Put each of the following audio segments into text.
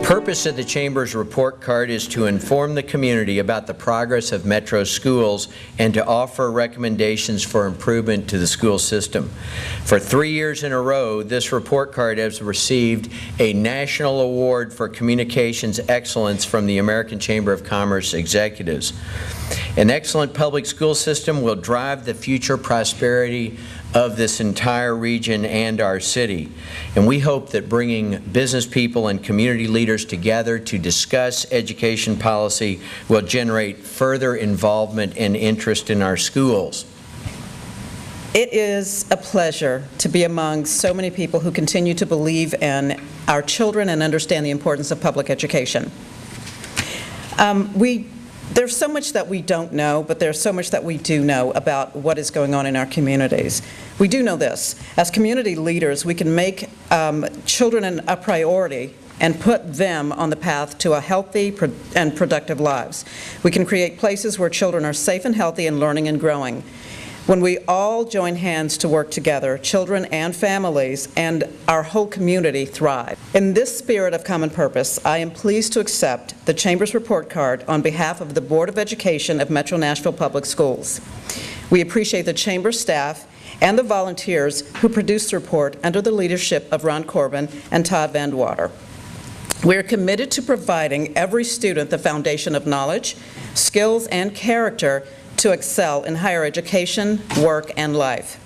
purpose of the Chamber's report card is to inform the community about the progress of Metro schools and to offer recommendations for improvement to the school system. For 3 years in a row, this report card has received a National Award for Communications Excellence from the American Chamber of Commerce Executives. An excellent public school system will drive the future prosperity of this entire region and our city. And we hope that bringing business people and community leaders together to discuss education policy will generate further involvement and interest in our schools. It is a pleasure to be among so many people who continue to believe in our children and understand the importance of public education. There's so much that we don't know, but there's so much that we do know about what is going on in our communities. We do know this. As community leaders, we can make children a priority and put them on the path to a healthy and productive lives. We can create places where children are safe and healthy and learning and growing. When we all join hands to work together, children and families and our whole community thrive. In this spirit of common purpose, I am pleased to accept the Chamber's report card on behalf of the Board of Education of Metro Nashville Public Schools. We appreciate the Chamber staff and the volunteers who produced the report under the leadership of Ron Corbin and Todd Van Water. We are committed to providing every student the foundation of knowledge, skills, and character to excel in higher education, work, and life.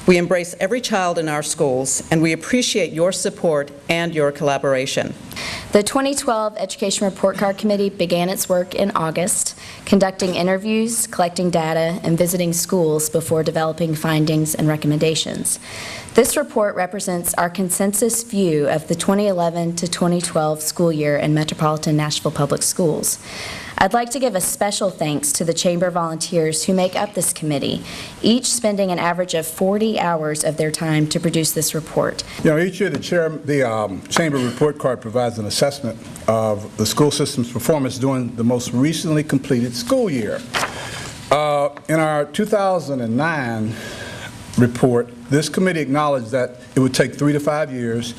We embrace every child in our schools, and we appreciate your support and your collaboration. The 2012 Education Report Card Committee began its work in August, conducting interviews, collecting data, and visiting schools before developing findings and recommendations. This report represents our consensus view of the 2011 to 2012 school year in Metropolitan Nashville Public Schools. I'd like to give a special thanks to the Chamber volunteers who make up this committee, each spending an average of 40 hours of their time to produce this report. You know, each year the Chamber report card provides an assessment of the school system's performance during the most recently completed school year. In our 2009 report, this committee acknowledged that it would take 3 to 5 years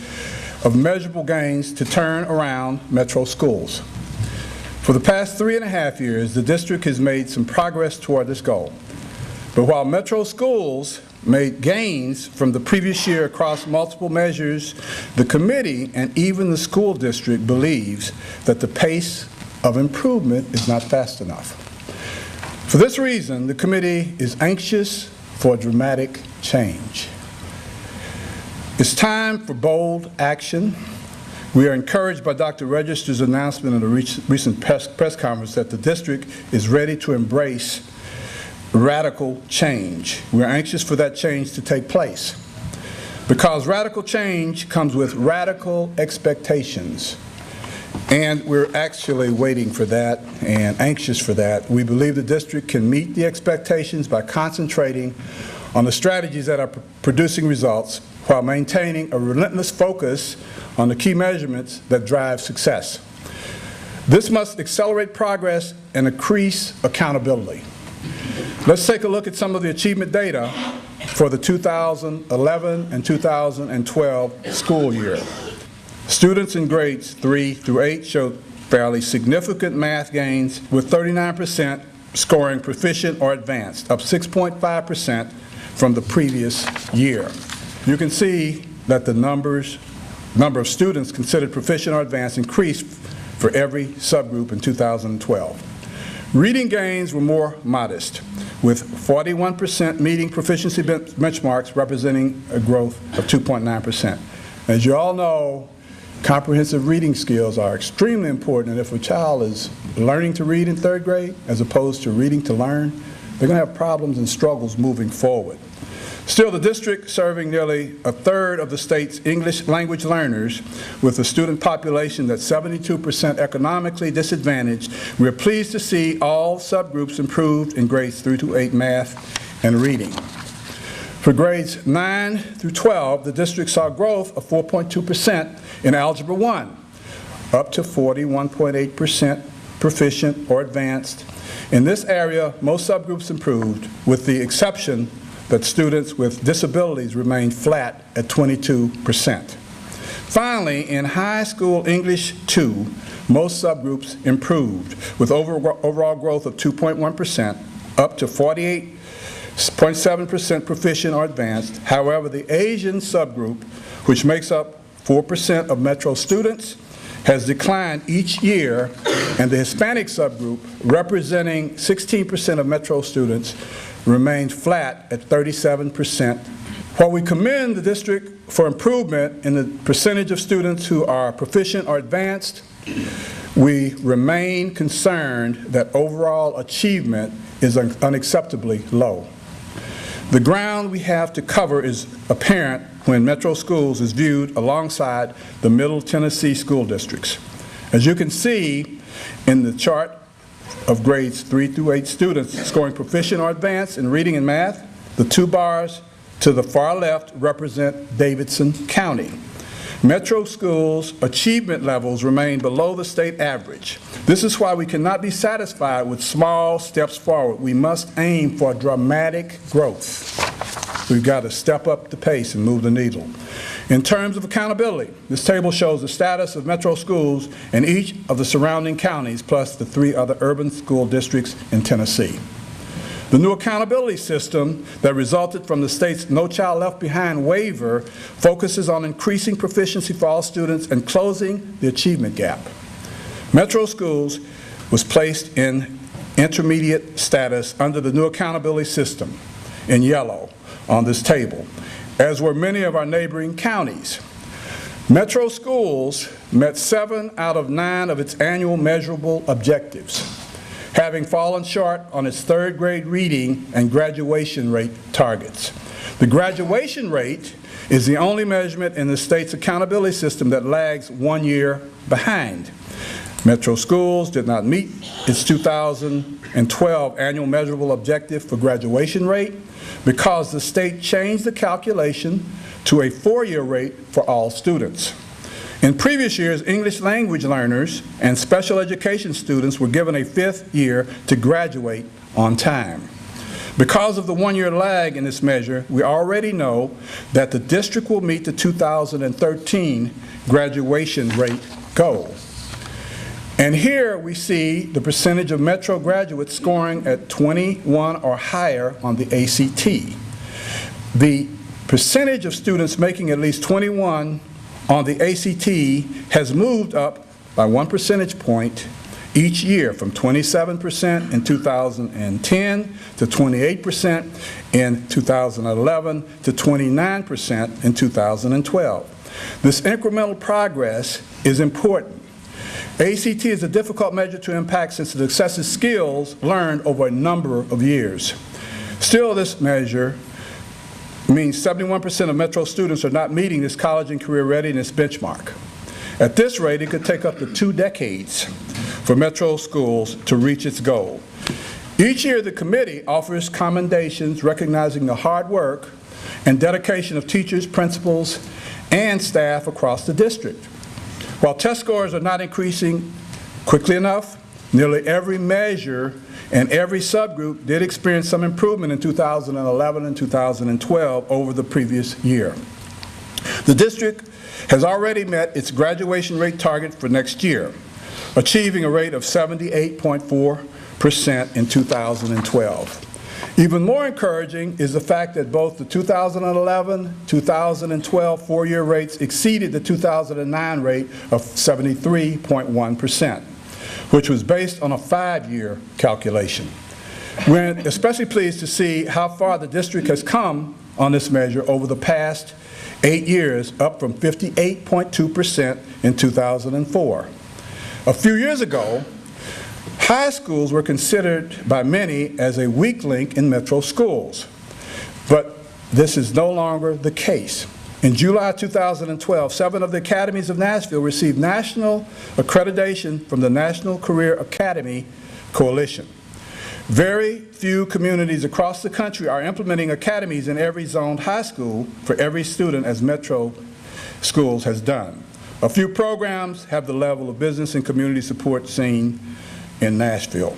of measurable gains to turn around Metro schools. For the past 3.5 years, the district has made some progress toward this goal. But while Metro schools made gains from the previous year across multiple measures, the committee and even the school district believes that the pace of improvement is not fast enough. For this reason, the committee is anxious for dramatic change. It's time for bold action. We are encouraged by Dr. Register's announcement in a recent press conference that the district is ready to embrace radical change. We're anxious for that change to take place because radical change comes with radical expectations. And we're actually waiting for that and anxious for that. We believe the district can meet the expectations by concentrating on the strategies that are producing results while maintaining a relentless focus on the key measurements that drive success. This must accelerate progress and increase accountability. Let's take a look at some of the achievement data for the 2011 and 2012 school year. Students in grades 3 through 8 showed fairly significant math gains, with 39% scoring proficient or advanced, up 6.5% from the previous year. You can see that the number of students considered proficient or advanced increased for every subgroup in 2012. Reading gains were more modest, with 41% meeting proficiency benchmarks, representing a growth of 2.9%. As you all know, comprehensive reading skills are extremely important, and if a child is learning to read in 3rd grade as opposed to reading to learn, they're going to have problems and struggles moving forward. Still, the district, serving nearly a third of the state's English language learners with a student population that's 72% economically disadvantaged, we're pleased to see all subgroups improved in grades 3 to 8 math and reading. For grades 9 through 12, the district saw growth of 4.2% in Algebra 1, up to 41.8% proficient or advanced. In this area, most subgroups improved, with the exception that students with disabilities remained flat at 22%. Finally, in high school English 2, most subgroups improved, with overall growth of 2.1%, up to 48.7% proficient or advanced. However, the Asian subgroup, which makes up 4% of Metro students, has declined each year, and the Hispanic subgroup, representing 16% of Metro students, remains flat at 37%. While we commend the district for improvement in the percentage of students who are proficient or advanced, we remain concerned that overall achievement is unacceptably low. The ground we have to cover is apparent when Metro Schools is viewed alongside the Middle Tennessee school districts. As you can see in the chart of grades 3 through 8 students scoring proficient or advanced in reading and math, the two bars to the far left represent Davidson County. Metro Schools' achievement levels remain below the state average. This is why we cannot be satisfied with small steps forward. We must aim for dramatic growth. We've got to step up the pace and move the needle. In terms of accountability, this table shows the status of Metro Schools in each of the surrounding counties, plus the 3 other urban school districts in Tennessee. The new accountability system that resulted from the state's No Child Left Behind waiver focuses on increasing proficiency for all students and closing the achievement gap. Metro Schools was placed in intermediate status under the new accountability system in yellow on this table, as were many of our neighboring counties. Metro Schools met 7 out of 9 of its annual measurable objectives, having fallen short on its 3rd grade reading and graduation rate targets. The graduation rate is the only measurement in the state's accountability system that lags 1 year behind. Metro Schools did not meet its 2012 annual measurable objective for graduation rate because the state changed the calculation to a 4-year rate for all students. In previous years, English language learners and special education students were given a 5th year to graduate on time. Because of the 1-year lag in this measure, we already know that the district will meet the 2013 graduation rate goal. And here we see the percentage of Metro graduates scoring at 21 or higher on the ACT. The percentage of students making at least 21 on the ACT has moved up by 1 percentage point each year, from 27% in 2010 to 28% in 2011 to 29% in 2012. This incremental progress is important. ACT is a difficult measure to impact since it assesses skills learned over a number of years. Still, this measure means 71% of Metro students are not meeting this college and career readiness benchmark. At this rate, it could take up to 2 decades for Metro Schools to reach its goal. Each year, the committee offers commendations recognizing the hard work and dedication of teachers, principals, and staff across the district. While test scores are not increasing quickly enough, nearly every measure and every subgroup did experience some improvement in 2011 and 2012 over the previous year. The district has already met its graduation rate target for next year, achieving a rate of 78.4% in 2012. Even more encouraging is the fact that both the 2011-2012 4-year rates exceeded the 2009 rate of 73.1%, which was based on a 5-year calculation. We're especially pleased to see how far the district has come on this measure over the past 8 years, up from 58.2% in 2004. A few years ago, high schools were considered by many as a weak link in Metro Schools, but this is no longer the case. In July 2012, 7 of the academies of Nashville received national accreditation from the National Career Academy Coalition. Very few communities across the country are implementing academies in every zoned high school for every student, as Metro Schools has done. A few programs have the level of business and community support seen in Nashville.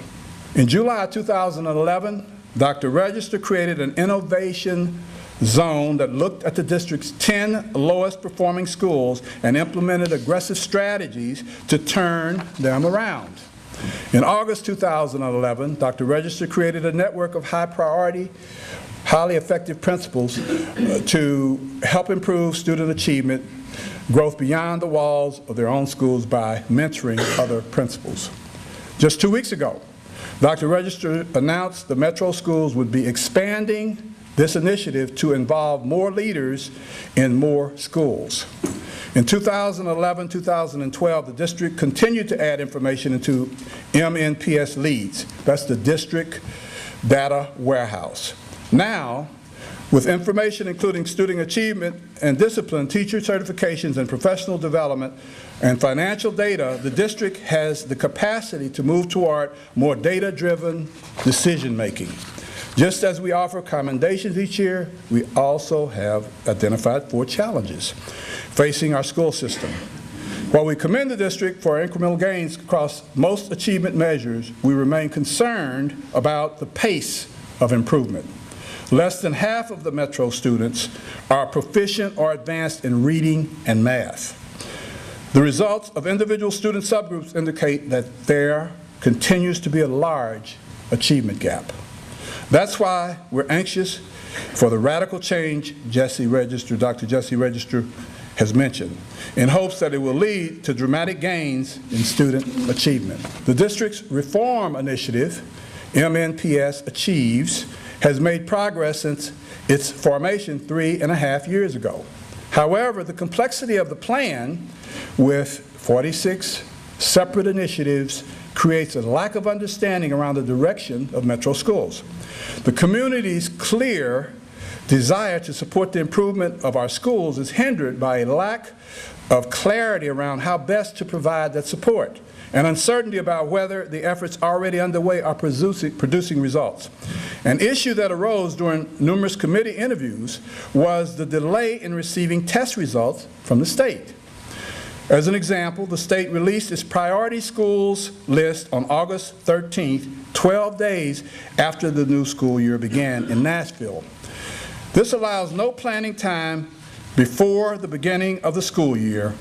In July 2011, Dr. Register created an innovation zone that looked at the district's 10 lowest performing schools and implemented aggressive strategies to turn them around. In August 2011, Dr. Register created a network of high-priority, highly effective principals to help improve student achievement, growth beyond the walls of their own schools by mentoring other principals. Just 2 weeks ago, Dr. Register announced the Metro schools would be expanding this initiative to involve more leaders in more schools. In 2011-2012, the district continued to add information into MNPS leads. That's the district data warehouse. Now, with information including student achievement and discipline, teacher certifications and professional development, and financial data, the district has the capacity to move toward more data-driven decision-making. Just as we offer commendations each year, we also have identified 4 challenges facing our school system. While we commend the district for incremental gains across most achievement measures, we remain concerned about the pace of improvement. Less than half of the Metro students are proficient or advanced in reading and math. The results of individual student subgroups indicate that there continues to be a large achievement gap. That's why we're anxious for the radical change Dr. Jesse Register has mentioned, in hopes that it will lead to dramatic gains in student achievement. The district's reform initiative, MNPS Achieves, has made progress since its formation 3.5 years ago. However, the complexity of the plan, with 46 separate initiatives, creates a lack of understanding around the direction of Metro schools. The community's clear desire to support the improvement of our schools is hindered by a lack of clarity around how best to provide that support, and uncertainty about whether the efforts already underway are producing results. An issue that arose during numerous committee interviews was the delay in receiving test results from the state. As an example, the state released its priority schools list on August 13th, 12 days after the new school year began in Nashville. This allows no planning time before the beginning of the school year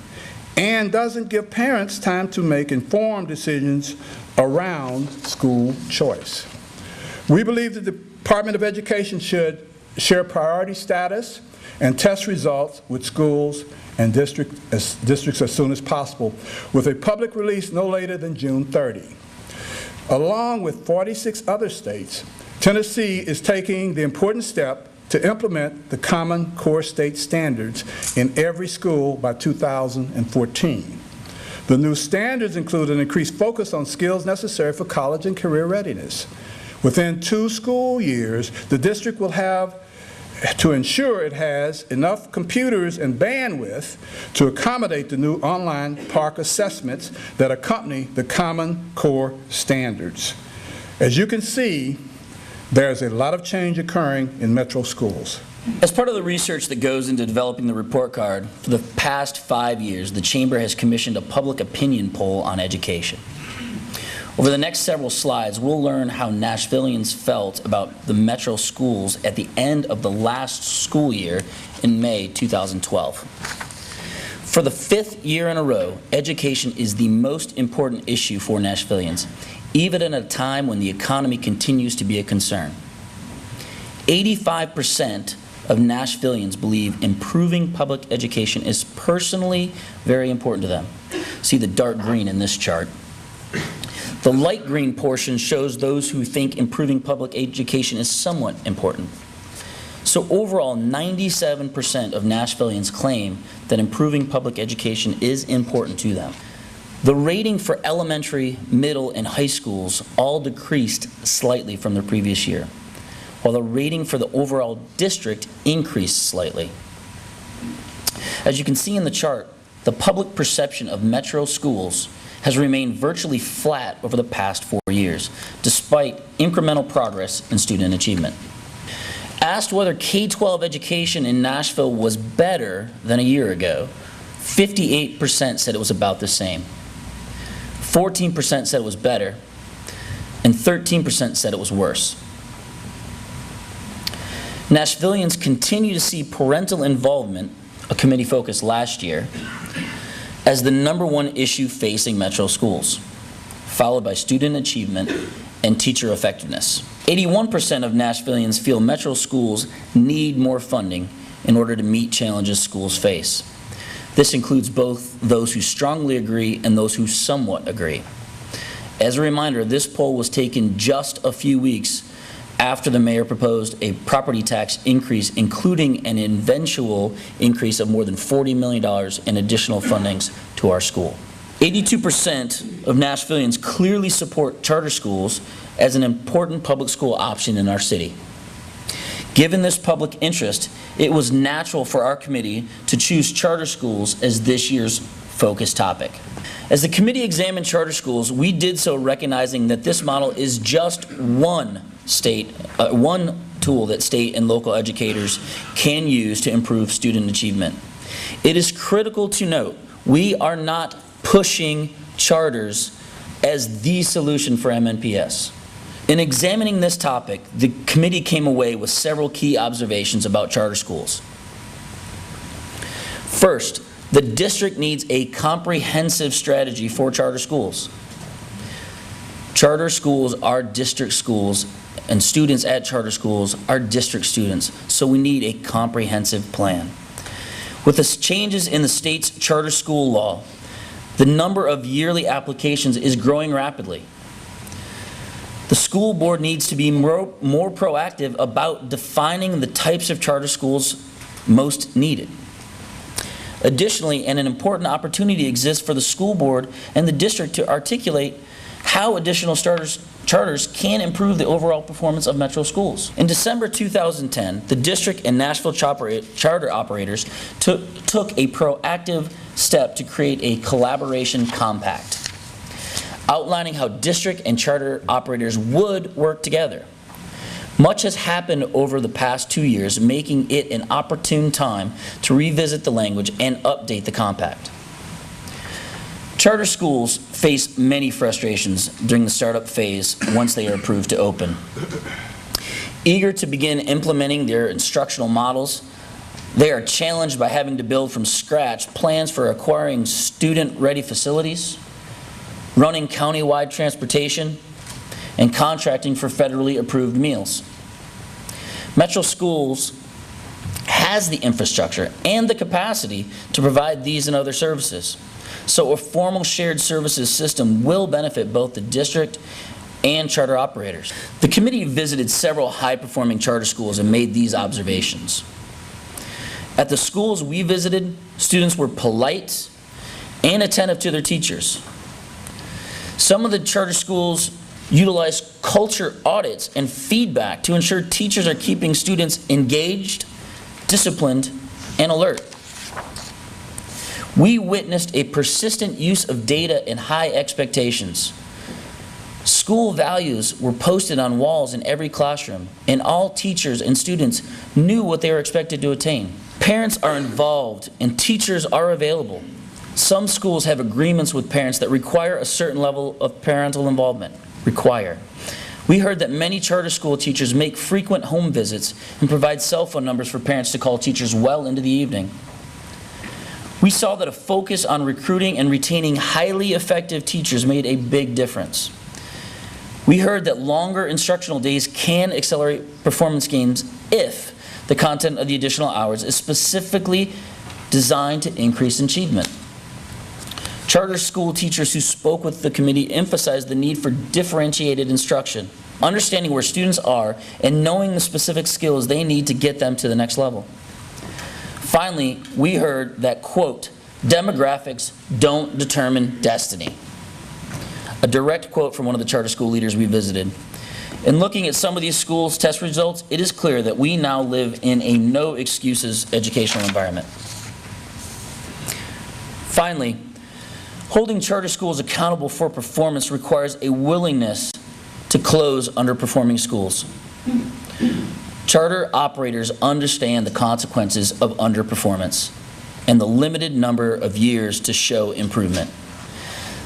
and doesn't give parents time to make informed decisions around school choice. We believe the Department of Education should share priority status and test results with schools and districts as soon as possible, with a public release no later than June 30. Along with 46 other states, Tennessee is taking the important step to implement the Common Core State Standards in every school by 2014. The new standards include an increased focus on skills necessary for college and career readiness. Within 2 school years, the district will have to ensure it has enough computers and bandwidth to accommodate the new online PARCC assessments that accompany the Common Core Standards. As you can see, there's a lot of change occurring in Metro schools. As part of the research that goes into developing the report card, for the past 5 years, the Chamber has commissioned a public opinion poll on education. Over the next several slides, we'll learn how Nashvillians felt about the Metro schools at the end of the last school year in May 2012. For the 5th year in a row, education is the most important issue for Nashvillians, even at a time when the economy continues to be a concern. 85% of Nashvillians believe improving public education is personally very important to them. See the dark green in this chart. The light green portion shows those who think improving public education is somewhat important. So overall, 97% of Nashvillians claim that improving public education is important to them. The rating for elementary, middle, and high schools all decreased slightly from the previous year, while the rating for the overall district increased slightly. As you can see in the chart, the public perception of Metro schools has remained virtually flat over the past 4 years, despite incremental progress in student achievement. Asked whether K-12 education in Nashville was better than a year ago, 58% said it was about the same. 14% said it was better, and 13% said it was worse. Nashvillians continue to see parental involvement, a committee focus last year, as the #1 issue facing Metro schools, followed by student achievement and teacher effectiveness. 81% of Nashvillians feel Metro schools need more funding in order to meet challenges schools face. This includes both those who strongly agree and those who somewhat agree. As a reminder, this poll was taken just a few weeks after the mayor proposed a property tax increase, including an eventual increase of more than $40 million in additional fundings to our school. 82% of Nashvillians clearly support charter schools as an important public school option in our city. Given this public interest, it was natural for our committee to choose charter schools as this year's focus topic. As the committee examined charter schools, we did so recognizing that this model is just one tool that state and local educators can use to improve student achievement. It is critical to note we are not pushing charters as the solution for MNPS. In examining this topic, the committee came away with several key observations about charter schools. First, the district needs a comprehensive strategy for charter schools. Charter schools are district schools, and students at charter schools are district students, so we need a comprehensive plan. With the changes in the state's charter school law, the number of yearly applications is growing rapidly. The school board needs to be more proactive about defining the types of charter schools most needed. Additionally, and an important opportunity exists for the school board and the district to articulate how additional charters can improve the overall performance of Metro schools. In December 2010, the district and Nashville charter operators took a proactive step to create a collaboration compact, outlining how district and charter operators would work together. Much has happened over the past 2 years, making it an opportune time to revisit the language and update the compact. Charter schools face many frustrations during the startup phase once they are approved to open. Eager to begin implementing their instructional models, they are challenged by having to build from scratch plans for acquiring student-ready facilities, running county-wide transportation, and contracting for federally approved meals. Metro Schools has the infrastructure and the capacity to provide these and other services. So a formal shared services system will benefit both the district and charter operators. The committee visited several high-performing charter schools and made these observations. At the schools we visited, students were polite and attentive to their teachers. Some of the charter schools utilize culture audits and feedback to ensure teachers are keeping students engaged, disciplined, and alert. We witnessed a persistent use of data and high expectations. School values were posted on walls in every classroom, and all teachers and students knew what they were expected to attain. Parents are involved, and teachers are available. Some schools have agreements with parents that require a certain level of parental involvement. We heard that many charter school teachers make frequent home visits and provide cell phone numbers for parents to call teachers well into the evening. We saw that a focus on recruiting and retaining highly effective teachers made a big difference. We heard that longer instructional days can accelerate performance gains if the content of the additional hours is specifically designed to increase achievement. Charter school teachers who spoke with the committee emphasized the need for differentiated instruction, understanding where students are and knowing the specific skills they need to get them to the next level. Finally, we heard that, quote, demographics don't determine destiny. A direct quote from one of the charter school leaders we visited. In looking at some of these schools' test results, it is clear that we now live in a no excuses educational environment. Finally, holding charter schools accountable for performance requires a willingness to close underperforming schools. Charter operators understand the consequences of underperformance and the limited number of years to show improvement.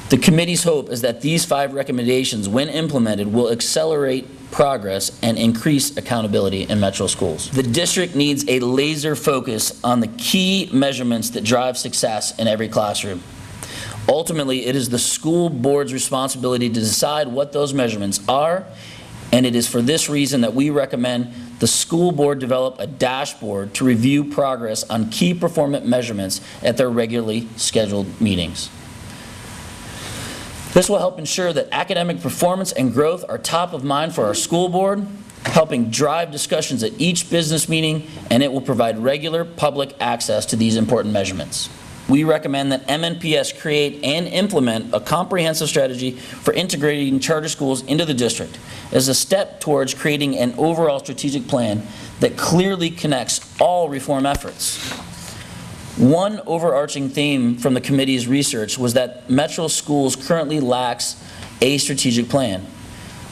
The committee's hope is that these 5 recommendations, when implemented, will accelerate progress and increase accountability in Metro schools. The district needs a laser focus on the key measurements that drive success in every classroom. Ultimately, it is the school board's responsibility to decide what those measurements are, and it is for this reason that we recommend the school board develop a dashboard to review progress on key performance measurements at their regularly scheduled meetings. This will help ensure that academic performance and growth are top of mind for our school board, helping drive discussions at each business meeting, and it will provide regular public access to these important measurements. We recommend that MNPS create and implement a comprehensive strategy for integrating charter schools into the district as a step towards creating an overall strategic plan that clearly connects all reform efforts. One overarching theme from the committee's research was that Metro schools currently lacks a strategic plan.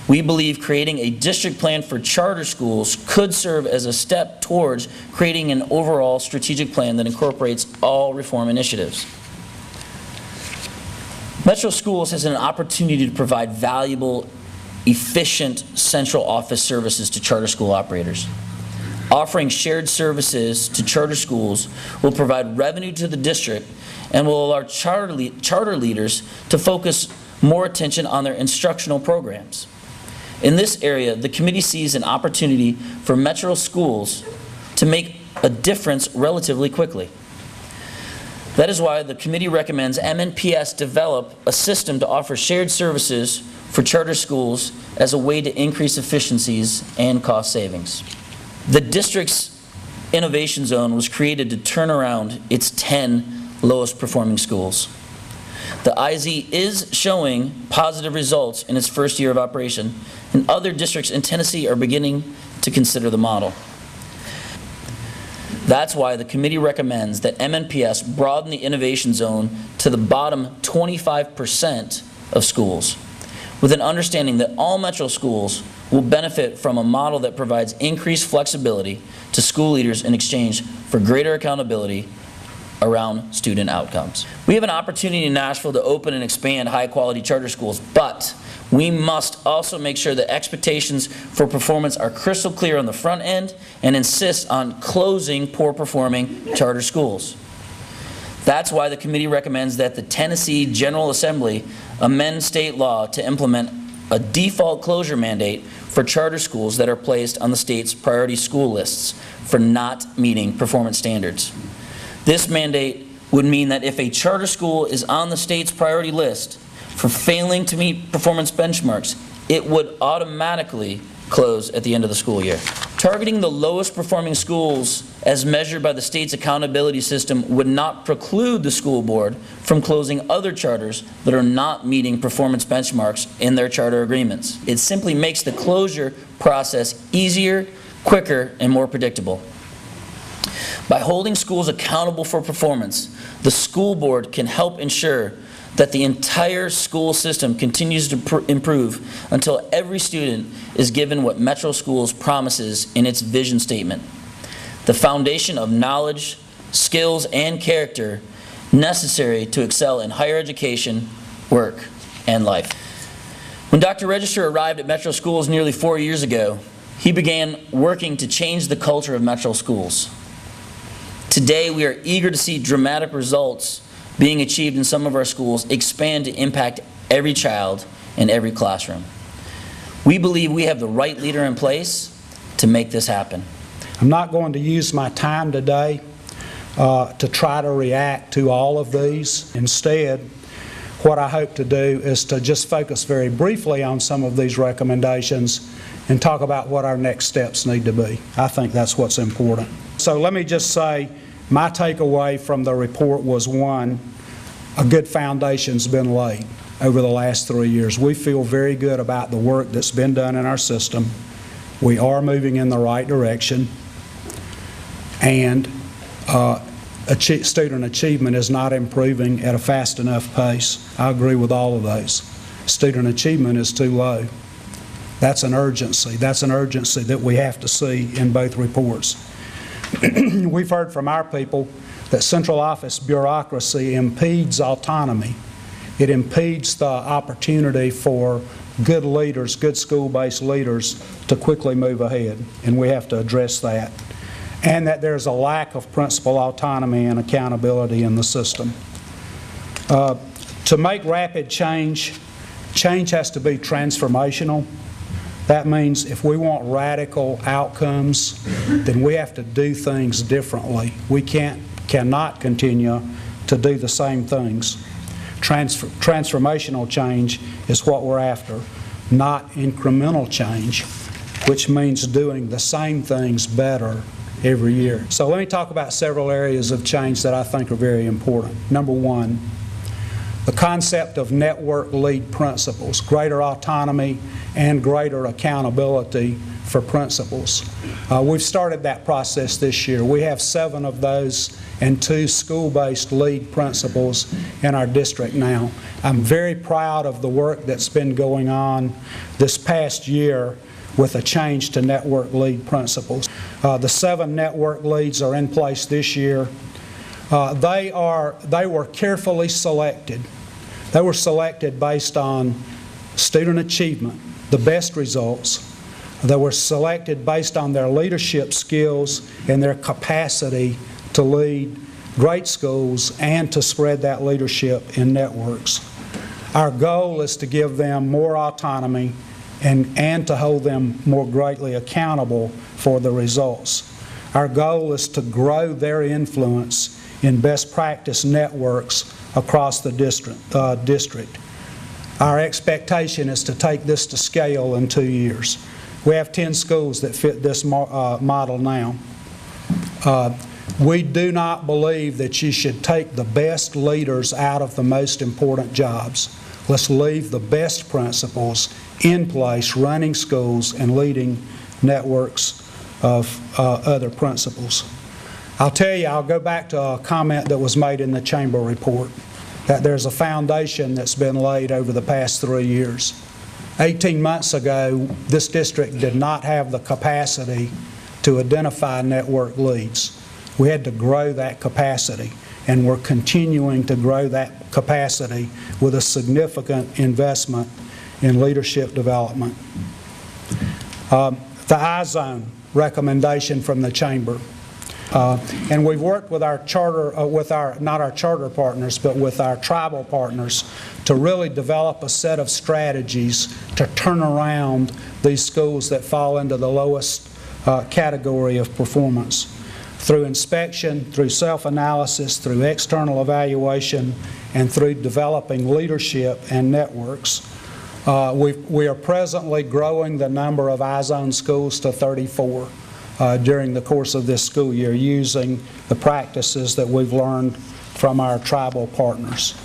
We believe creating a district plan for charter schools could serve as a step towards creating an overall strategic plan that incorporates all reform initiatives. Metro Schools has an opportunity to provide valuable, efficient central office services to charter school operators. Offering shared services to charter schools will provide revenue to the district and will allow charter leaders to focus more attention on their instructional programs. In this area, the committee sees an opportunity for Metro schools to make a difference relatively quickly. That is why the committee recommends MNPS develop a system to offer shared services for charter schools as a way to increase efficiencies and cost savings. The district's innovation zone was created to turn around its 10 lowest performing schools. The IZ is showing positive results in its first year of operation, and other districts in Tennessee are beginning to consider the model. That's why the committee recommends that MNPS broaden the innovation zone to the bottom 25% of schools, with an understanding that all Metro schools will benefit from a model that provides increased flexibility to school leaders in exchange for greater accountability around student outcomes. We have an opportunity in Nashville to open and expand high-quality charter schools, but we must also make sure that expectations for performance are crystal clear on the front end and insist on closing poor-performing charter schools. That's why the committee recommends that the Tennessee General Assembly amend state law to implement a default closure mandate for charter schools that are placed on the state's priority school lists for not meeting performance standards. This mandate would mean that if a charter school is on the state's priority list for failing to meet performance benchmarks, it would automatically close at the end of the school year. Targeting the lowest performing schools as measured by the state's accountability system would not preclude the school board from closing other charters that are not meeting performance benchmarks in their charter agreements. It simply makes the closure process easier, quicker, and more predictable. By holding schools accountable for performance, the school board can help ensure that the entire school system continues to improve until every student is given what Metro Schools promises in its vision statement: the foundation of knowledge, skills, and character necessary to excel in higher education, work, and life. When Dr. Register arrived at Metro Schools nearly 4 years ago, he began working to change the culture of Metro Schools. Today, we are eager to see dramatic results being achieved in some of our schools expand to impact every child in every classroom. We believe we have the right leader in place to make this happen. I'm not going to use my time today to try to react to all of these. Instead, what I hope to do is to just focus very briefly on some of these recommendations and talk about what our next steps need to be. I think that's what's important. So let me just say, my takeaway from the report was, one, a good foundation's been laid over the last 3 years. We feel very good about the work that's been done in our system. We are moving in the right direction, and student achievement is not improving at a fast enough pace. I agree with all of those. Student achievement is too low. That's an urgency. That's an urgency that we have to see in both reports. We've heard from our people that central office bureaucracy impedes autonomy It impedes the opportunity for good leaders, good school-based leaders, to quickly move ahead, and we have to address that. And that there's a lack of principal autonomy and accountability in the system. To make rapid change, change has to be transformational. That means if we want radical outcomes, then we have to do things differently. We cannot continue to do the same things. Transformational change is what we're after, not incremental change, which means doing the same things better every year. So let me talk about several areas of change that I think are very important. Number one, the concept of network lead principals, greater autonomy and greater accountability for principals. We've started that process this year. We have 7 of those and 2 school-based lead principals in our district now. I'm very proud of the work that's been going on this past year with a change to network lead principals. The 7 network leads are in place this year. They were carefully selected. They were selected based on student achievement, the best results. They were selected based on their leadership skills and their capacity to lead great schools and to spread that leadership in networks. Our goal is to give them more autonomy and to hold them more greatly accountable for the results. Our goal is to grow their influence in best practice networks across the district. Our expectation is to take this to scale in 2 years. We have 10 schools that fit this model now. We do not believe that you should take the best leaders out of the most important jobs. Let's leave the best principals in place, running schools and leading networks of other principals. I'll tell you, I'll go back to a comment that was made in the Chamber report, that there's a foundation that's been laid over the past 3 years. 18 months ago, this district did not have the capacity to identify network leads. We had to grow that capacity, and we're continuing to grow that capacity with a significant investment in leadership development. The I-Zone recommendation from the Chamber. And we've worked with our charter, not our charter partners, but with our tribal partners to really develop a set of strategies to turn around these schools that fall into the lowest category of performance. Through inspection, through self-analysis, through external evaluation, and through developing leadership and networks. We are presently growing the number of I-Zone schools to 34. During the course of this school year, using the practices that we've learned from our tribal partners.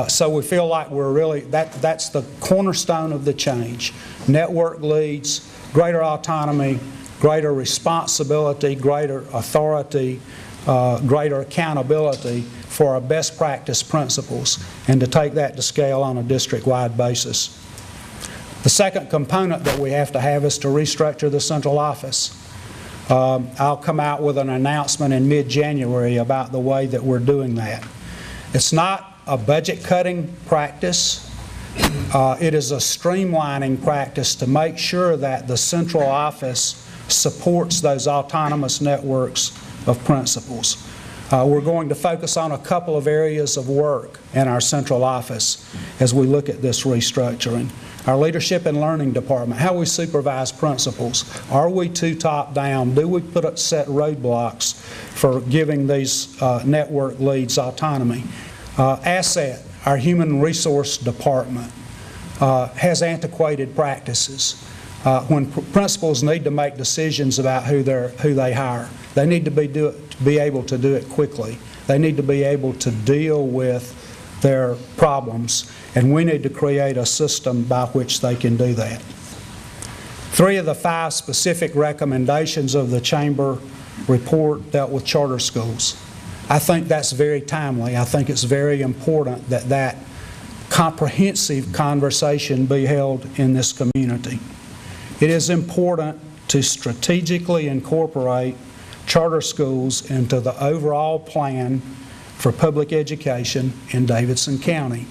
So we feel like we're really, that's the cornerstone of the change. Network leads, greater autonomy, greater responsibility, greater authority, greater accountability for our best practice principles, and to take that to scale on a district-wide basis. The second component that we have to have is to restructure the central office. I'll come out with an announcement in mid-January about the way that we're doing that. It's not a budget-cutting practice. It is a streamlining practice to make sure that the central office supports those autonomous networks of principals. We're going to focus on a couple of areas of work in our central office as we look at this restructuring. Our Leadership and Learning Department, how we supervise principals. Are we too top-down? Do we put up set roadblocks for giving these network leads autonomy? Asset, our Human Resource Department, has antiquated practices. When principals need to make decisions about who they hire, they need to be able to do it quickly. They need to be able to deal with their problems, and we need to create a system by which they can do that. 3 of the 5 specific recommendations of the Chamber report dealt with charter schools. I think that's very timely. I think it's very important that that comprehensive conversation be held in this community. It is important to strategically incorporate charter schools into the overall plan for public education in Davidson County.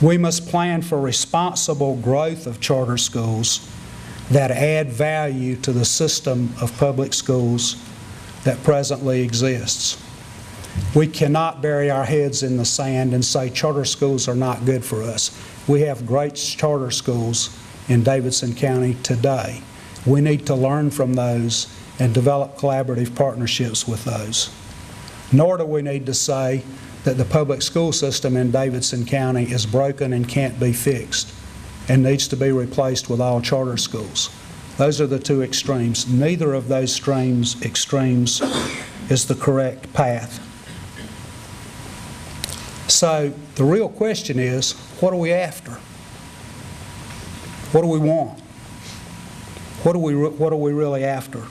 We must plan for responsible growth of charter schools that add value to the system of public schools that presently exists. We cannot bury our heads in the sand and say charter schools are not good for us. We have great charter schools in Davidson County today. We need to learn from those and develop collaborative partnerships with those. Nor do we need to say that the public school system in Davidson County is broken and can't be fixed and needs to be replaced with all charter schools. Those are the two extremes. Neither of those extremes is the correct path. So the real question is, what are we after? What do we want? What are we really after?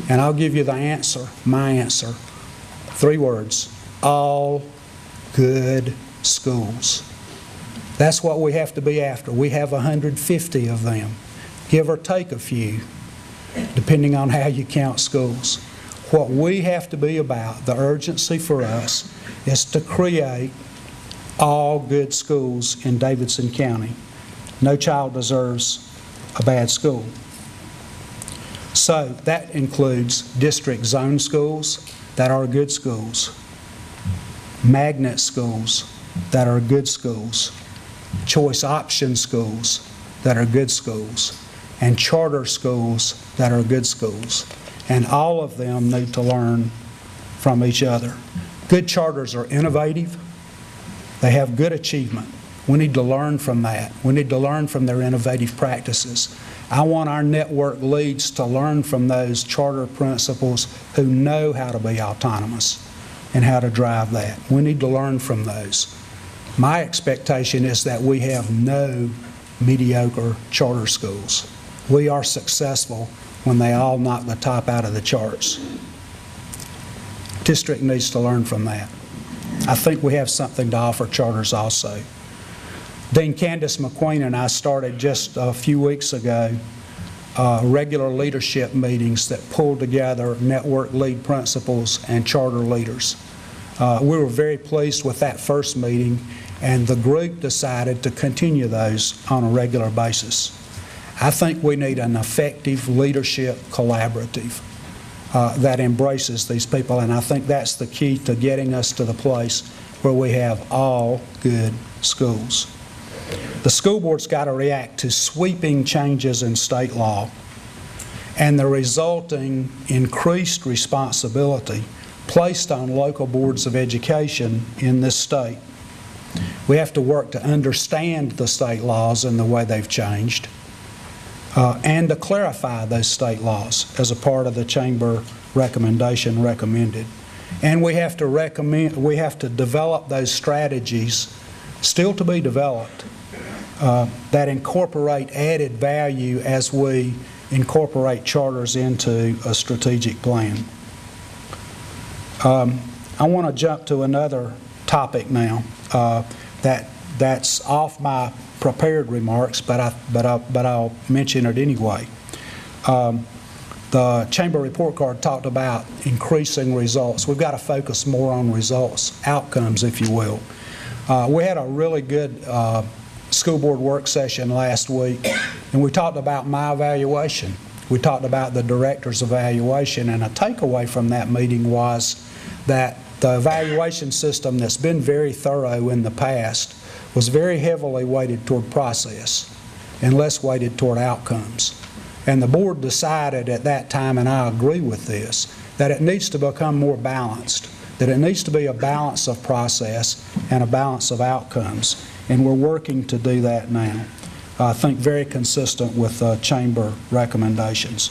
And I'll give you the answer, my answer. 3 words: all good schools. That's what we have to be after. We have 150 of them, give or take a few, depending on how you count schools. What we have to be about, the urgency for us, is to create all good schools in Davidson County. No child deserves a bad school. So that includes district zone schools that are good schools, magnet schools that are good schools, choice option schools that are good schools, and charter schools that are good schools. And all of them need to learn from each other. Good charters are innovative. They have good achievement. We need to learn from that. We need to learn from their innovative practices. I want our network leads to learn from those charter principals who know how to be autonomous and how to drive that. We need to learn from those. My expectation is that we have no mediocre charter schools. We are successful when they all knock the top out of the charts. District needs to learn from that. I think we have something to offer charters also. Dean Candace McQueen and I started just a few weeks ago regular leadership meetings that pulled together network lead principals and charter leaders. We were very pleased with that first meeting, and the group decided to continue those on a regular basis. I think we need an effective leadership collaborative that embraces these people, and I think that's the key to getting us to the place where we have all good schools. The school board's got to react to sweeping changes in state law and the resulting increased responsibility placed on local boards of education in this state. We have to work to understand the state laws and the way they've changed, and to clarify those state laws as a part of the Chamber recommendation recommended. And we have to develop those strategies, still to be developed, that incorporate added value as we incorporate charters into a strategic plan. I want to jump to another topic now that's off my prepared remarks, but I'll mention it anyway. The Chamber report card talked about increasing results. We've got to focus more on results, outcomes, if you will. We had a really good school board work session last week, and we talked about my evaluation. We talked about the director's evaluation, and a takeaway from that meeting was that the evaluation system that's been very thorough in the past was very heavily weighted toward process and less weighted toward outcomes. And the board decided at that time, and I agree with this, that it needs to become more balanced, that it needs to be a balance of process and a balance of outcomes. And we're working to do that now. I think very consistent with Chamber recommendations.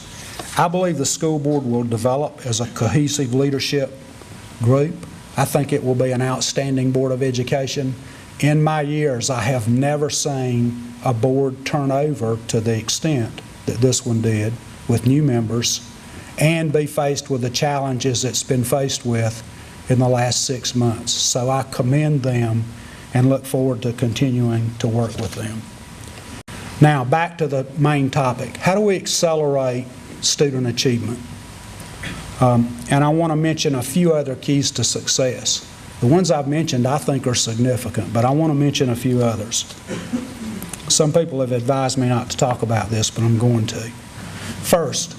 I believe the school board will develop as a cohesive leadership group. I think it will be an outstanding Board of Education. In my years, I have never seen a board turn over to the extent that this one did with new members and be faced with the challenges it's been faced with in the last 6 months. So I commend them and look forward to continuing to work with them. Now, back to the main topic. How do we accelerate student achievement? And I want to mention a few other keys to success. The ones I've mentioned I think are significant, but I want to mention a few others. Some people have advised me not to talk about this, but I'm going to. First,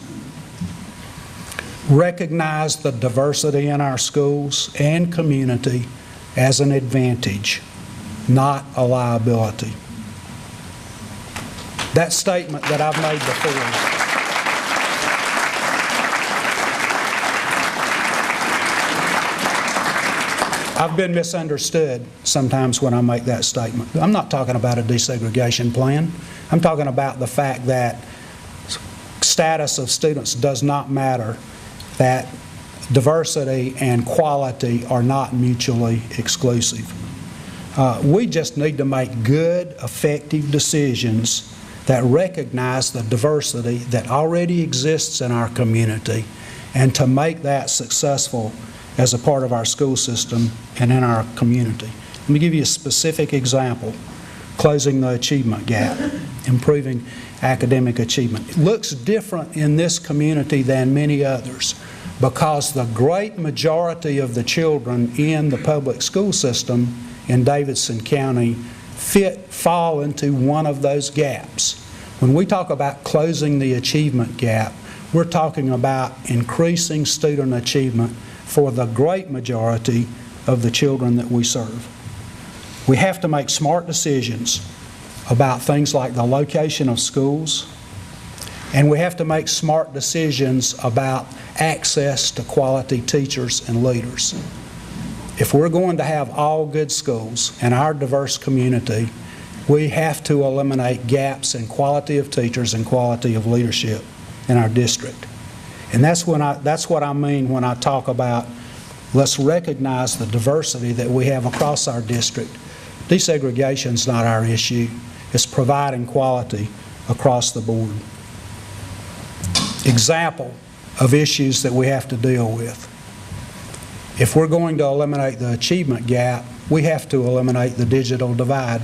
recognize the diversity in our schools and community as an advantage, not a liability. That statement that I've made before, I've been misunderstood sometimes when I make that statement. I'm not talking about a desegregation plan. I'm talking about the fact that status of students does not matter, that diversity and quality are not mutually exclusive. We just need to make good, effective decisions that recognize the diversity that already exists in our community and to make that successful as a part of our school system and in our community. Let me give you a specific example. Closing the achievement gap, improving academic achievement. It looks different in this community than many others because the great majority of the children in the public school system in Davidson County fall into one of those gaps. When we talk about closing the achievement gap, we're talking about increasing student achievement for the great majority of the children that we serve. We have to make smart decisions about things like the location of schools, and we have to make smart decisions about access to quality teachers and leaders. If we're going to have all good schools in our diverse community, we have to eliminate gaps in quality of teachers and quality of leadership in our district. And that's what I mean when I talk about let's recognize the diversity that we have across our district. Desegregation is not our issue. It's providing quality across the board. Example of issues that we have to deal with. If we're going to eliminate the achievement gap, we have to eliminate the digital divide.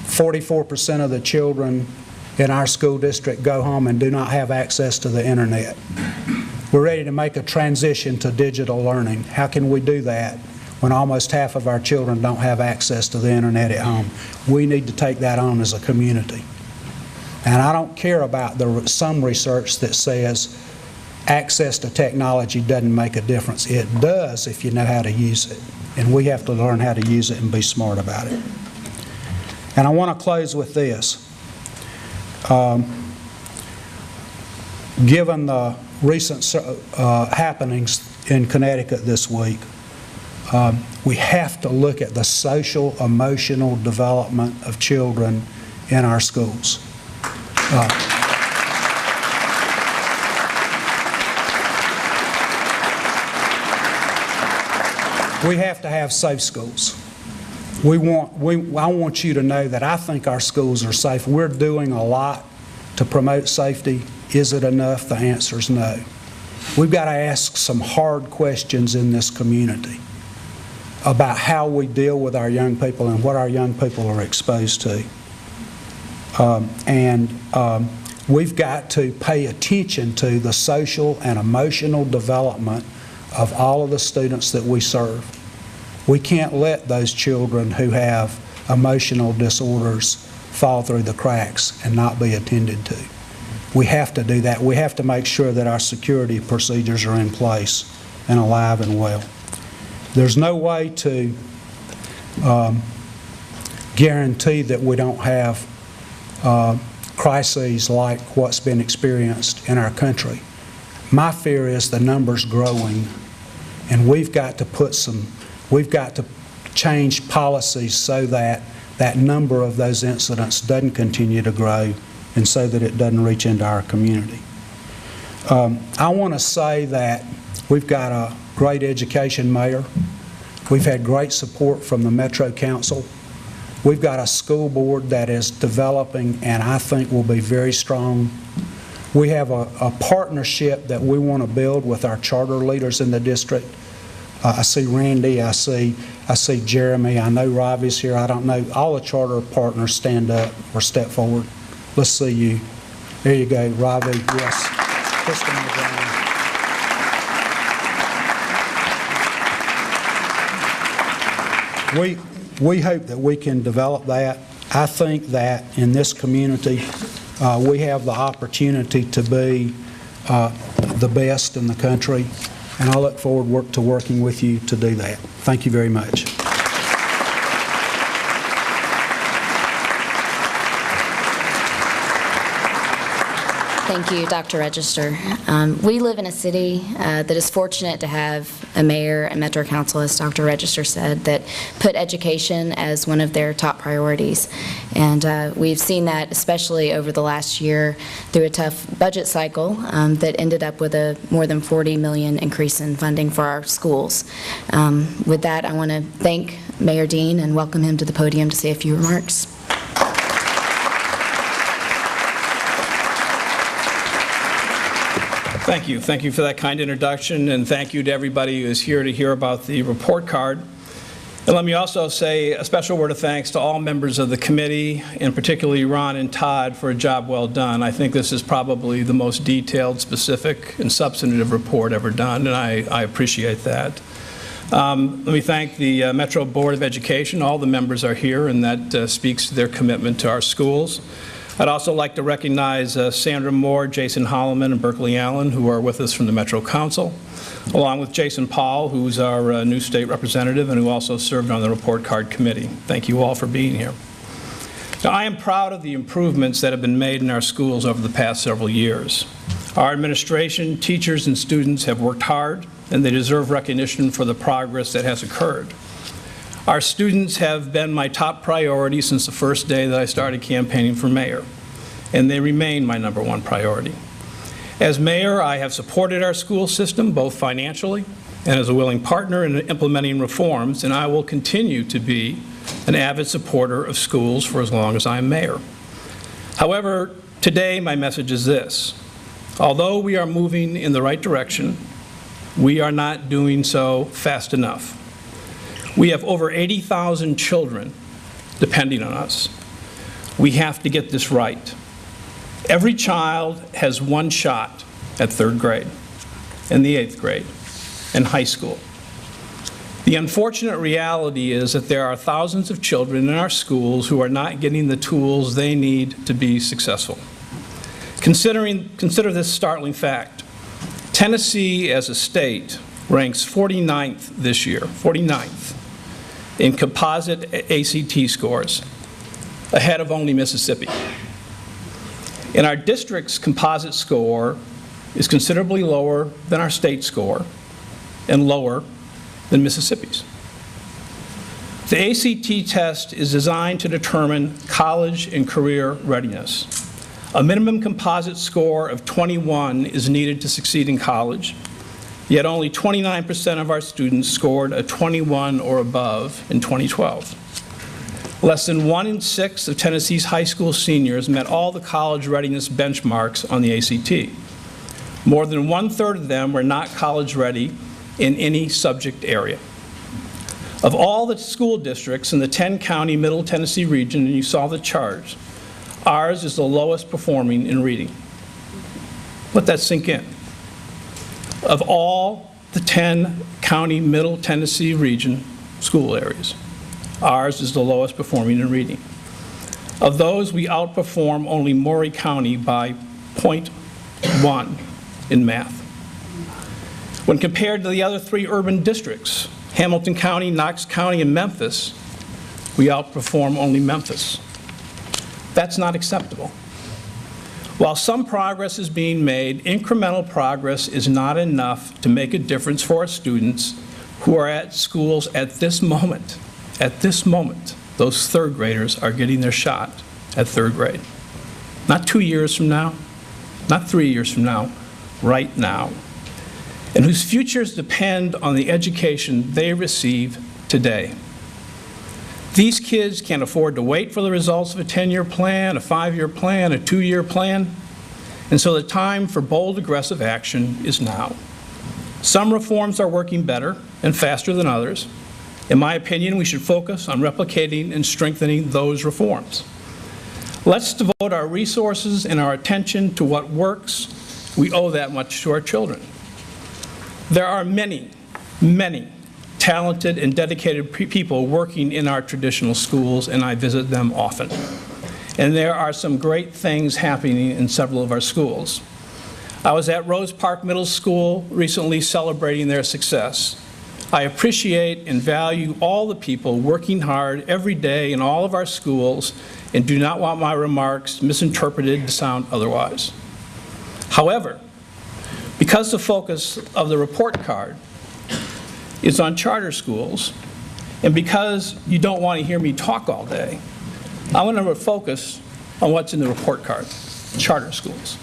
44% of the children in our school district go home and do not have access to the internet. We're ready to make a transition to digital learning. How can we do that when almost half of our children don't have access to the internet at home? We need to take that on as a community. And I don't care about some research that says access to technology doesn't make a difference. It does if you know how to use it. And we have to learn how to use it and be smart about it. And I want to close with this. Given the recent happenings in Connecticut this week, we have to look at the social, emotional development of children in our schools. We have to have safe schools. I want you to know that I think our schools are safe. We're doing a lot to promote safety. Is it enough? The answer is no. We've got to ask some hard questions in this community about how we deal with our young people and what our young people are exposed to. We've got to pay attention to the social and emotional development of all of the students that we serve. We can't let those children who have emotional disorders fall through the cracks and not be attended to. We have to do that. We have to make sure that our security procedures are in place and alive and well. There's no way to guarantee that we don't have crises like what's been experienced in our country. My fear is the number's growing, and we've got to change policies so that that number of those incidents doesn't continue to grow and so that it doesn't reach into our community. I want to say that we've got a great education mayor. We've had great support from the Metro Council. We've got a school board that is developing and I think will be very strong. We have a partnership that we want to build with our charter leaders in the district. I see Randy, I see Jeremy, I know Ravi's here, I don't know. All the charter partners stand up or step forward. Let's see you. There you go, Ravi, yes. Just on the ground. we hope that we can develop that. I think that in this community, we have the opportunity to be the best in the country, and I look forward to working with you to do that. Thank you very much. Thank you, Dr. Register. We live in a city that is fortunate to have a mayor and Metro Council, as Dr. Register said, that put education as one of their top priorities. And we've seen that especially over the last year through a tough budget cycle that ended up with a more than $40 million increase in funding for our schools. With that, I want to thank Mayor Dean and welcome him to the podium to say a few remarks. Thank you. Thank you for that kind introduction, and thank you to everybody who is here to hear about the report card. And let me also say a special word of thanks to all members of the committee, and particularly Ron and Todd, for a job well done. I think this is probably the most detailed, specific, and substantive report ever done, and I appreciate that. Let me thank the Metro Board of Education. All the members are here, and that speaks to their commitment to our schools. I'd also like to recognize Sandra Moore, Jason Holloman, and Berkeley Allen, who are with us from the Metro Council, along with Jason Paul, who's our new state representative and who also served on the report card committee. Thank you all for being here. Now, I am proud of the improvements that have been made in our schools over the past several years. Our administration, teachers, and students have worked hard, and they deserve recognition for the progress that has occurred. Our students have been my top priority since the first day that I started campaigning for mayor, and they remain my #1 priority. As mayor, I have supported our school system both financially and as a willing partner in implementing reforms, and I will continue to be an avid supporter of schools for as long as I am mayor. However, today my message is this: although we are moving in the right direction, we are not doing so fast enough. We have over 80,000 children depending on us. We have to get this right. Every child has one shot at 3rd grade, and the 8th grade, and high school. The unfortunate reality is that there are thousands of children in our schools who are not getting the tools they need to be successful. Consider this startling fact. Tennessee, as a state, ranks 49th this year, 49th, in composite ACT scores, ahead of only Mississippi. And our district's composite score is considerably lower than our state score and lower than Mississippi's. The ACT test is designed to determine college and career readiness. A minimum composite score of 21 is needed to succeed in college, yet only 29% of our students scored a 21 or above in 2012. Less than 1 in 6 of Tennessee's high school seniors met all the college readiness benchmarks on the ACT. More than 1/3 of them were not college ready in any subject area. Of all the school districts in the 10-county Middle Tennessee region, and you saw the charts, ours is the lowest performing in reading. Let that sink in. Of all the 10-county Middle Tennessee region school areas, ours is the lowest performing in reading. Of those, we outperform only Maury County by 0.1 in math. When compared to the other 3 urban districts, Hamilton County, Knox County, and Memphis, we outperform only Memphis. That's not acceptable. While some progress is being made, incremental progress is not enough to make a difference for our students who are at schools at this moment. At this moment, those 3rd graders are getting their shot at 3rd grade. Not 2 years from now, not 3 years from now, right now. And whose futures depend on the education they receive today. These kids can't afford to wait for the results of a 10-year plan, a 5-year plan, a 2-year plan, and so the time for bold, aggressive action is now. Some reforms are working better and faster than others. In my opinion, we should focus on replicating and strengthening those reforms. Let's devote our resources and our attention to what works. We owe that much to our children. There are many, many talented, and dedicated people working in our traditional schools, and I visit them often. And there are some great things happening in several of our schools. I was at Rose Park Middle School recently celebrating their success. I appreciate and value all the people working hard every day in all of our schools and do not want my remarks misinterpreted to sound otherwise. However, because the focus of the report card is on charter schools, and because you don't want to hear me talk all day, I want to focus on what's in the report card, charter schools.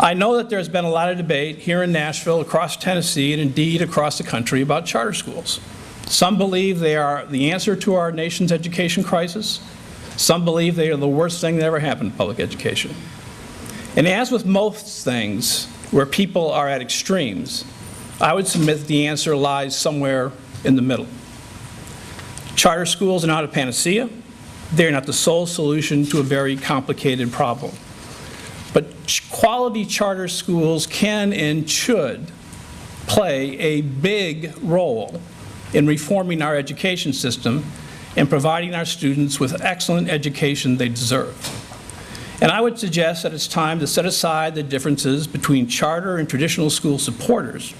I know that there's been a lot of debate here in Nashville, across Tennessee, and indeed across the country about charter schools. Some believe they are the answer to our nation's education crisis. Some believe they are the worst thing that ever happened to public education. And as with most things where people are at extremes, I would submit the answer lies somewhere in the middle. Charter schools are not a panacea. They're not the sole solution to a very complicated problem. But quality charter schools can and should play a big role in reforming our education system and providing our students with excellent education they deserve. And I would suggest that it's time to set aside the differences between charter and traditional school supporters.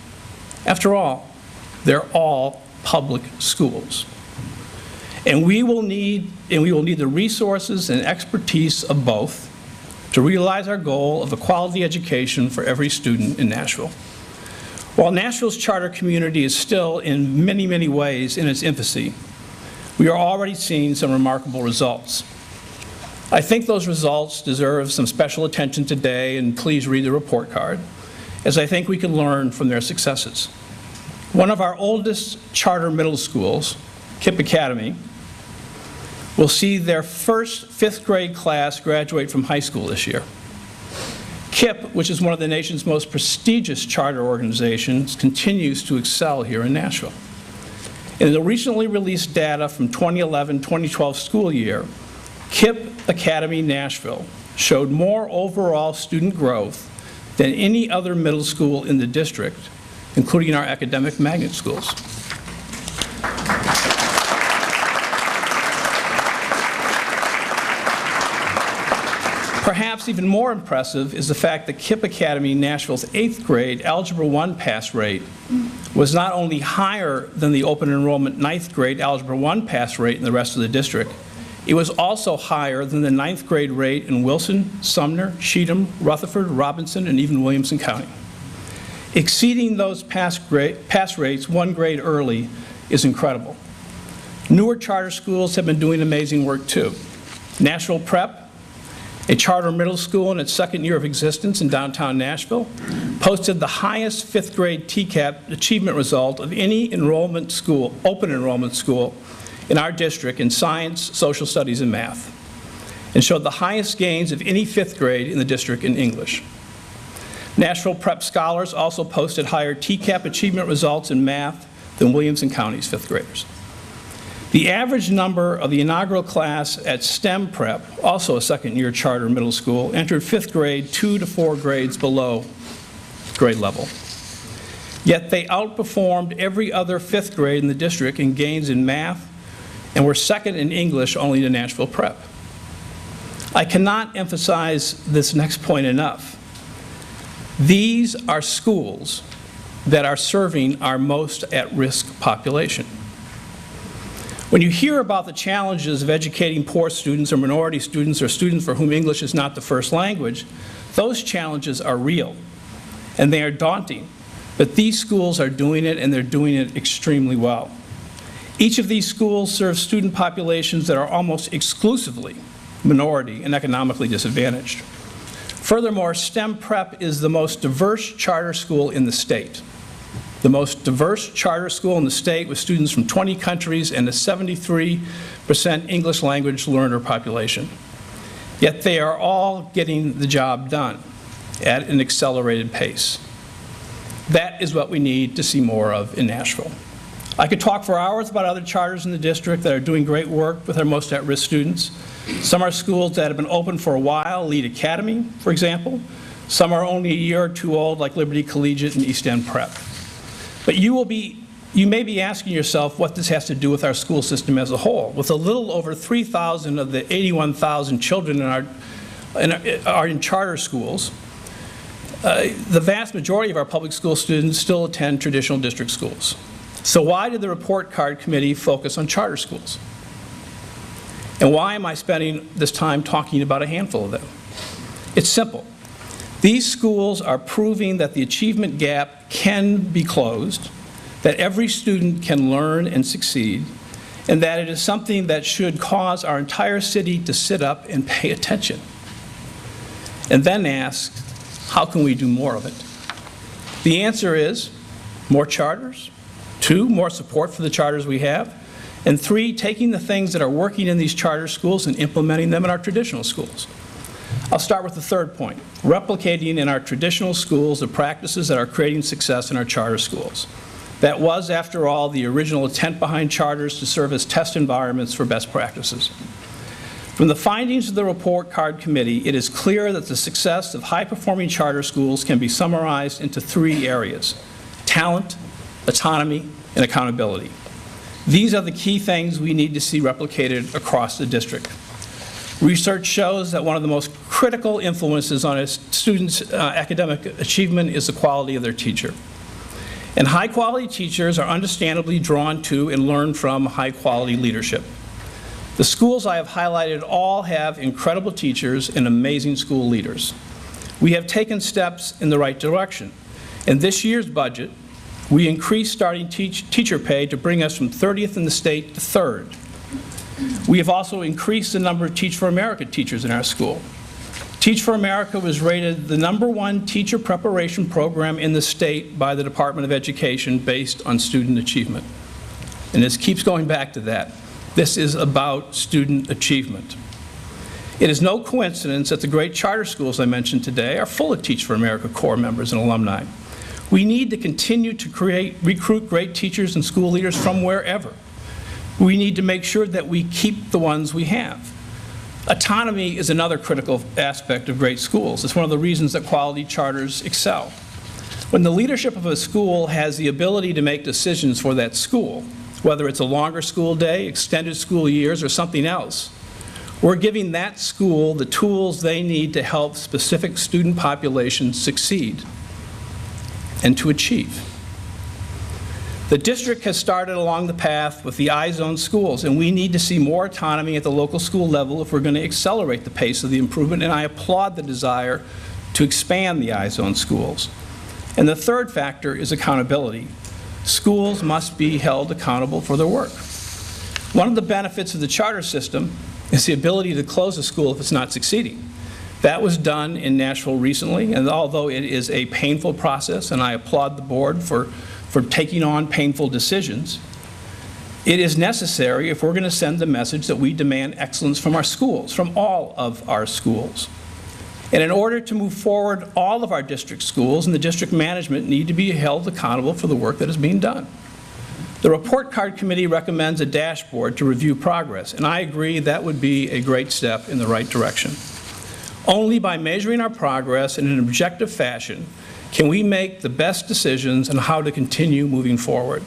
After all, they're all public schools. And we will need the resources and expertise of both to realize our goal of a quality education for every student in Nashville. While Nashville's charter community is still in many, many ways in its infancy, we are already seeing some remarkable results. I think those results deserve some special attention today, and please read the report card, as I think we can learn from their successes. One of our oldest charter middle schools, KIPP Academy, will see their first 5th grade class graduate from high school this year. KIPP, which is one of the nation's most prestigious charter organizations, continues to excel here in Nashville. In the recently released data from 2011-2012 school year, KIPP Academy Nashville showed more overall student growth than any other middle school in the district, including our academic magnet schools. Perhaps even more impressive is the fact that KIPP Academy Nashville's 8th grade Algebra 1 pass rate was not only higher than the open enrollment 9th grade Algebra 1 pass rate in the rest of the district, it was also higher than the 9th grade rate in Wilson, Sumner, Cheatham, Rutherford, Robinson, and even Williamson County. Exceeding those pass rates one grade early is incredible. Newer charter schools have been doing amazing work too. Nashville Prep, a charter middle school in its 2nd year of existence in downtown Nashville, posted the highest 5th grade TCAP achievement result of any enrollment school, open enrollment school in our district in science, social studies, and math, and showed the highest gains of any 5th grade in the district in English. Nashville Prep scholars also posted higher TCAP achievement results in math than Williamson County's 5th graders. The average number of the inaugural class at STEM Prep, also a 2nd year charter middle school, entered 5th grade 2 to 4 grades below grade level. Yet they outperformed every other 5th grade in the district in gains in math and were 2nd in English only to Nashville Prep. I cannot emphasize this next point enough. These are schools that are serving our most at-risk population. When you hear about the challenges of educating poor students or minority students or students for whom English is not the first language, those challenges are real and they are daunting. But these schools are doing it, and they're doing it extremely well. Each of these schools serves student populations that are almost exclusively minority and economically disadvantaged. Furthermore, STEM Prep is the most diverse charter school in the state. The most diverse charter school in the state with students from 20 countries and a 73% English language learner population. Yet they are all getting the job done at an accelerated pace. That is what we need to see more of in Nashville. I could talk for hours about other charters in the district that are doing great work with our most at-risk students. Some are schools that have been open for a while, Lead Academy, for example. Some are only a year or two old, like Liberty Collegiate and East End Prep. But you will be you may be asking yourself what this has to do with our school system as a whole. With a little over 3,000 of the 81,000 children are in charter schools, the vast majority of our public school students still attend traditional district schools. So why did the Report Card Committee focus on charter schools? And why am I spending this time talking about a handful of them? It's simple. These schools are proving that the achievement gap can be closed, that every student can learn and succeed, and that it is something that should cause our entire city to sit up and pay attention. And then ask, how can we do more of it? The answer is more charters, 2, more support for the charters we have, and 3, taking the things that are working in these charter schools and implementing them in our traditional schools. I'll start with the third point, replicating in our traditional schools the practices that are creating success in our charter schools. That was, after all, the original intent behind charters, to serve as test environments for best practices. From the findings of the Report Card Committee, it is clear that the success of high-performing charter schools can be summarized into 3 areas: talent, autonomy, and accountability. These are the key things we need to see replicated across the district. Research shows that one of the most critical influences on a student's academic achievement is the quality of their teacher. And high-quality teachers are understandably drawn to and learn from high-quality leadership. The schools I have highlighted all have incredible teachers and amazing school leaders. We have taken steps in the right direction. In this year's budget, we increased starting teacher pay to bring us from 30th in the state to 3rd. We have also increased the number of Teach for America teachers in our school. Teach for America was rated the #1 teacher preparation program in the state by the Department of Education based on student achievement. And this keeps going back to that. This is about student achievement. It is no coincidence that the great charter schools I mentioned today are full of Teach for America Corps members and alumni. We need to continue to recruit great teachers and school leaders from wherever. We need to make sure that we keep the ones we have. Autonomy is another critical aspect of great schools. It's one of the reasons that quality charters excel. When the leadership of a school has the ability to make decisions for that school, whether it's a longer school day, extended school years, or something else, we're giving that school the tools they need to help specific student populations succeed and to achieve. The district has started along the path with the I-Zone schools, and we need to see more autonomy at the local school level if we're going to accelerate the pace of the improvement, and I applaud the desire to expand the I-Zone schools. And the third factor is accountability. Schools must be held accountable for their work. One of the benefits of the charter system is the ability to close a school if it's not succeeding. That was done in Nashville recently, and although it is a painful process, and I applaud the board for taking on painful decisions, it is necessary if we're going to send the message that we demand excellence from our schools, from all of our schools. And in order to move forward, all of our district schools and the district management need to be held accountable for the work that is being done. The Report Card Committee recommends a dashboard to review progress, and I agree that would be a great step in the right direction. Only by measuring our progress in an objective fashion can we make the best decisions on how to continue moving forward.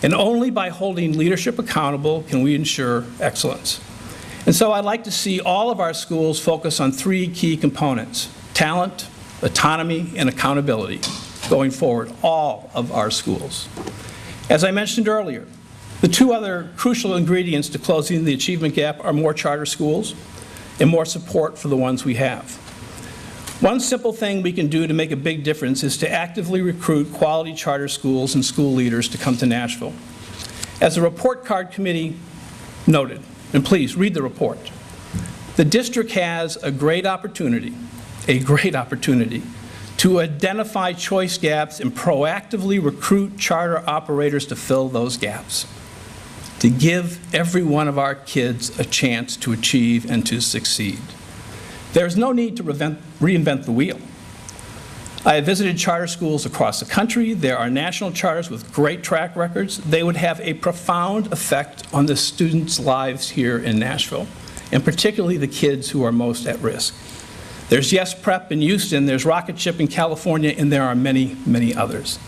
And only by holding leadership accountable can we ensure excellence. And so I'd like to see all of our schools focus on 3 key components: talent, autonomy, and accountability going forward, all of our schools. As I mentioned earlier, the 2 other crucial ingredients to closing the achievement gap are more charter schools and more support for the ones we have. One simple thing we can do to make a big difference is to actively recruit quality charter schools and school leaders to come to Nashville. As the Report Card Committee noted, and please read the report, the district has a great opportunity to identify choice gaps and proactively recruit charter operators to fill those gaps, to give every one of our kids a chance to achieve and to succeed. There's no need to reinvent the wheel. I have visited charter schools across the country. There are national charters with great track records. They would have a profound effect on the students' lives here in Nashville, and particularly the kids who are most at risk. There's Yes Prep in Houston, there's Rocket Ship in California, and there are many, many others.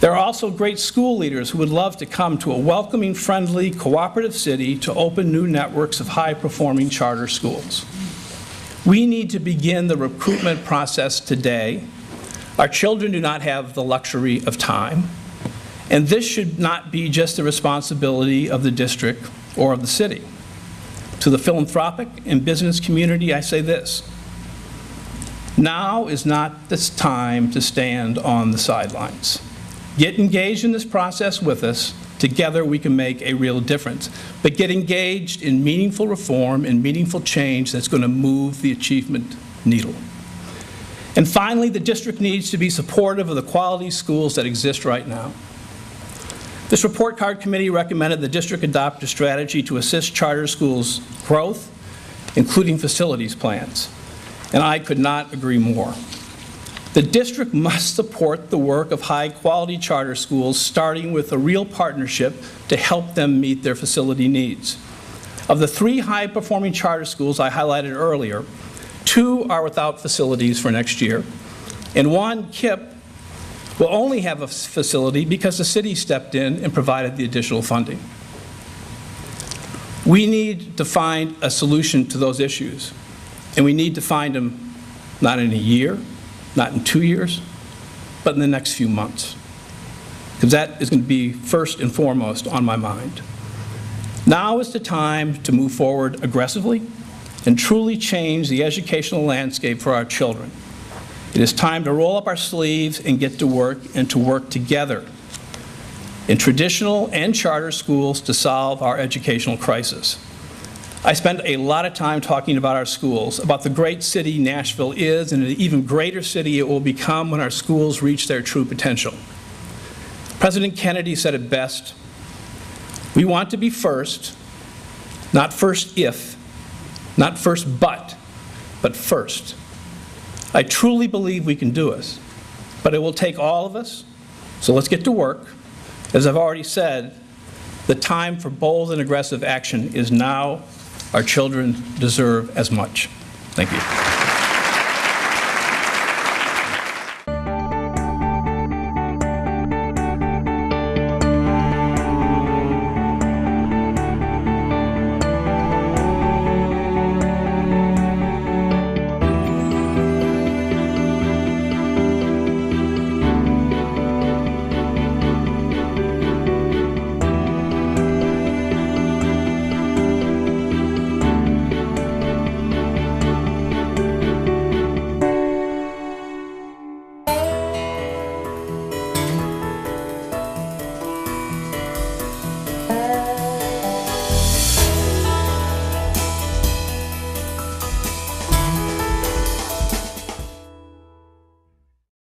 There are also great school leaders who would love to come to a welcoming, friendly, cooperative city to open new networks of high-performing charter schools. We need to begin the recruitment process today. Our children do not have the luxury of time, and this should not be just the responsibility of the district or of the city. To the philanthropic and business community, I say this: now is not the time to stand on the sidelines. Get engaged in this process with us. Together we can make a real difference. But get engaged in meaningful reform and meaningful change that's going to move the achievement needle. And finally, the district needs to be supportive of the quality schools that exist right now. This report card committee recommended the district adopt a strategy to assist charter schools' growth, including facilities plans. And I could not agree more. The district must support the work of high-quality charter schools, starting with a real partnership to help them meet their facility needs. Of the 3 high-performing charter schools I highlighted earlier, 2 are without facilities for next year, and 1, KIPP, will only have a facility because the city stepped in and provided the additional funding. We need to find a solution to those issues, and we need to find them not in a year, not in 2 years, but in the next few months, because that is going to be first and foremost on my mind. Now is the time to move forward aggressively and truly change the educational landscape for our children. It is time to roll up our sleeves and get to work, and to work together in traditional and charter schools to solve our educational crisis. I spend a lot of time talking about our schools, about the great city Nashville is, and an even greater city it will become when our schools reach their true potential. President Kennedy said it best: we want to be first, not first if, not first but first. I truly believe we can do it, but it will take all of us, so let's get to work. As I've already said, the time for bold and aggressive action is now. Our children deserve as much. Thank you.